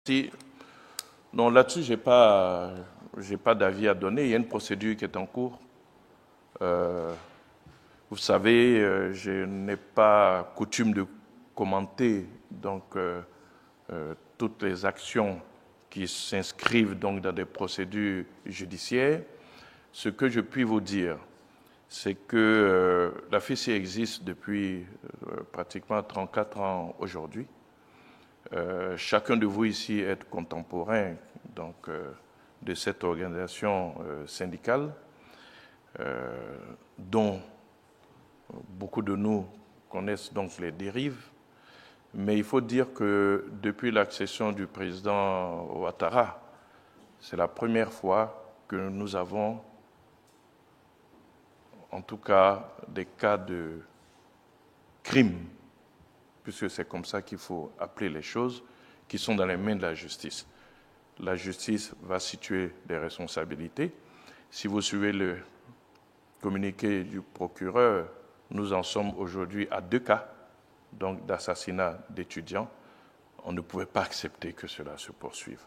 Si, non, là-dessus, j'ai pas d'avis à donner. Il y a une procédure qui est en cours. Vous savez, je n'ai pas coutume de commenter toutes les actions qui s'inscrivent donc dans des procédures judiciaires. Ce que je puis vous dire, c'est que la FECI existe depuis pratiquement 34 ans aujourd'hui. Chacun de vous ici est contemporain de cette organisation syndicale, dont beaucoup de nous connaissent donc les dérives. Mais il faut dire que depuis l'accession du président Ouattara, c'est la première fois que nous avons, en tout cas, des cas de crimes, puisque c'est comme ça qu'il faut appeler les choses, qui sont dans les mains de la justice. La justice va situer des responsabilités. Si vous suivez le communiqué du procureur, nous en sommes aujourd'hui à 2 cas donc d'assassinat d'étudiants. On ne pouvait pas accepter que cela se poursuive.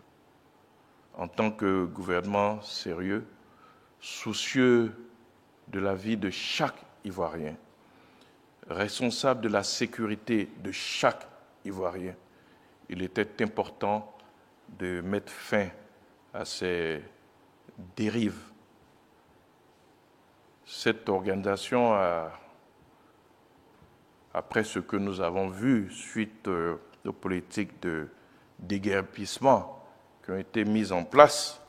En tant que gouvernement sérieux, soucieux de la vie de chaque Ivoirien, responsable de la sécurité de chaque Ivoirien, il était important de mettre fin à ces dérives. Cette organisation après ce que nous avons vu suite aux politiques de déguerpissement qui ont été mises en place,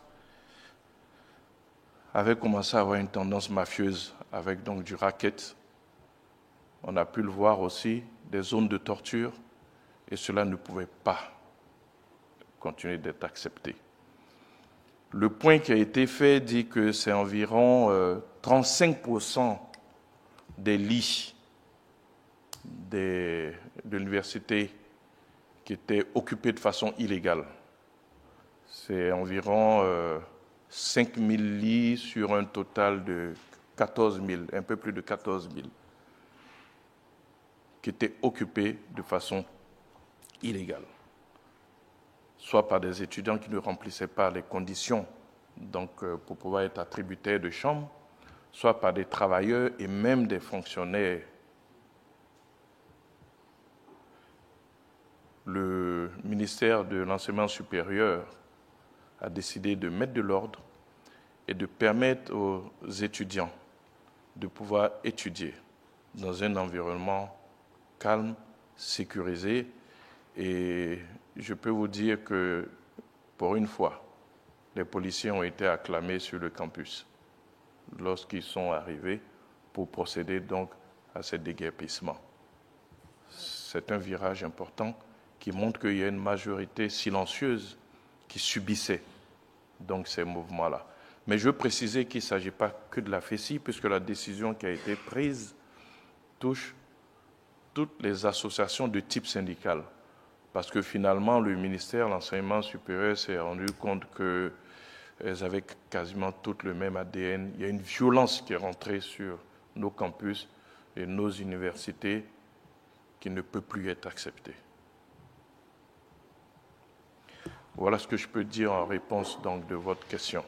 avait commencé à avoir une tendance mafieuse avec donc du racket. On a pu le voir aussi, des zones de torture, et cela ne pouvait pas continuer d'être accepté. Le point qui a été fait dit que c'est environ 35% des lits de l'université qui étaient occupés de façon illégale. C'est environ 5 000 lits sur un total de 14 000, un peu plus de 14 000, qui étaient occupés de façon illégale, soit par des étudiants qui ne remplissaient pas les conditions pour pouvoir être attributaires de chambres, soit par des travailleurs et même des fonctionnaires. Le ministère de l'Enseignement supérieur a décidé de mettre de l'ordre et de permettre aux étudiants de pouvoir étudier dans un environnement calme, sécurisé. Et je peux vous dire que, pour une fois, les policiers ont été acclamés sur le campus lorsqu'ils sont arrivés pour procéder donc à ces déguerpissements. C'est un virage important qui montre qu'il y a une majorité silencieuse qui subissait donc ces mouvements-là. Mais je veux préciser qu'il ne s'agit pas que de la FECI, puisque la décision qui a été prise touche toutes les associations de type syndical. Parce que finalement, le ministère de l'Enseignement supérieur s'est rendu compte qu'elles avaient quasiment toutes le même ADN. Il y a une violence qui est rentrée sur nos campus et nos universités qui ne peut plus être acceptée. Voilà ce que je peux dire en réponse donc de votre question.